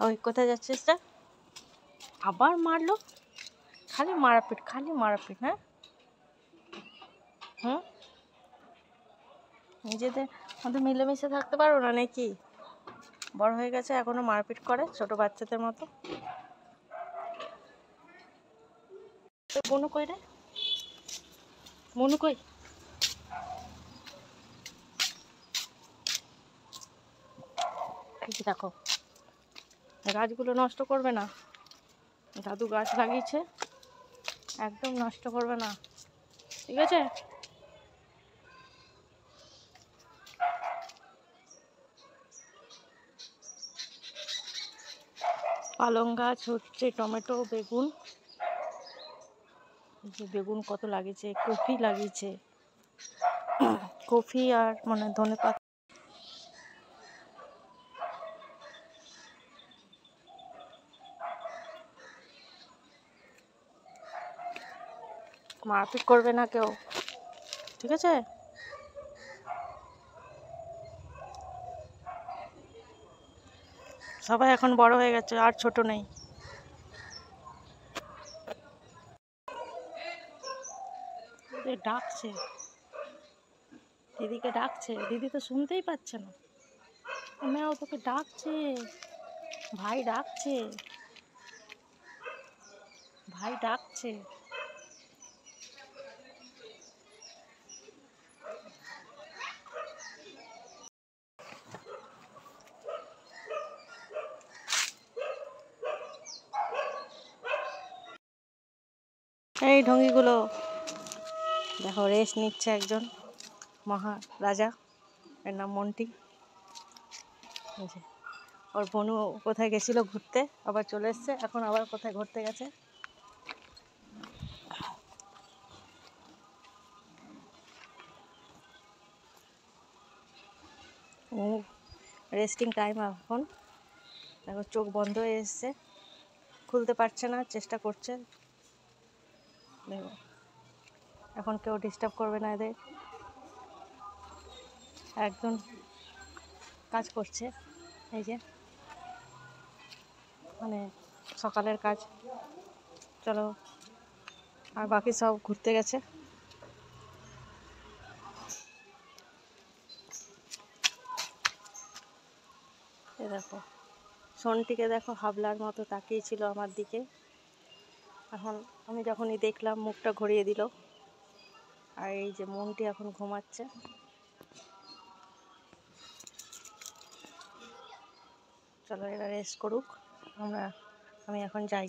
ওই কোথায় যাচ্ছিস রে? আবার মারলো, খালি মারাপিট খালি মারাপিট। হ্যাঁ হুম, নিজেদের মধ্যে মিলেমিশে থাকতে পারো না নাকি? বড় হয়ে গেছে এখনো মারপিট করে ছোট বাচ্চাদের মতো। তো মনু কই রে, মনু কই? দেখো গাছগুলো নষ্ট করবে না, দাদু গাছ লাগিয়েছে, একদম নষ্ট করবে না, ঠিক আছে? পালং গাছ হচ্ছে, টমেটো, বেগুন, যে বেগুন কত লাগিয়েছে, কফি লাগিয়েছে, কফি আর মানে ধনে পাতা। মারপিট করবে না কেউ, ঠিক আছে? সবাই এখন বড় হয়ে গেছে, আর ছোট নেই। ডাকছে, দিদিকে ডাকছে, দিদি তো শুনতেই পাচ্ছে না। ম্যাও তোকে ডাকছে, ভাই ডাকছে, ভাই ডাকছে। এই ঢঙ্গিগুলো দেখো রেস্ট নিচ্ছে একজন মহারাজা, এর নাম মন্টি। ওর বনু কোথায় গেছিল ঘুরতে, আবার চলে এসছে, এখন আবার কোথায় ঘুরতে গেছে। ও রেস্টিং টাইম এখন, দেখো চোখ বন্ধ হয়ে এসছে, খুলতে পারছে না, চেষ্টা করছে। দেখো এখন কেউ ডিস্টার্ব করবে না এদের, একদম কাজ করছে। এই যে মানে সকালের কাজ, চলো। আর বাকি সব ঘুরতে গেছে। এ দেখো শনটিকে দেখো, হাবলার মতো তাকিয়েছিল আমার দিকে, এখন আমি যখনই দেখলাম মুখটা ঘুরিয়ে দিল। আর এই যে মনটি এখন ঘুমাচ্ছে। চলো এরা রেস্ট করুক, আমি এখন যাই।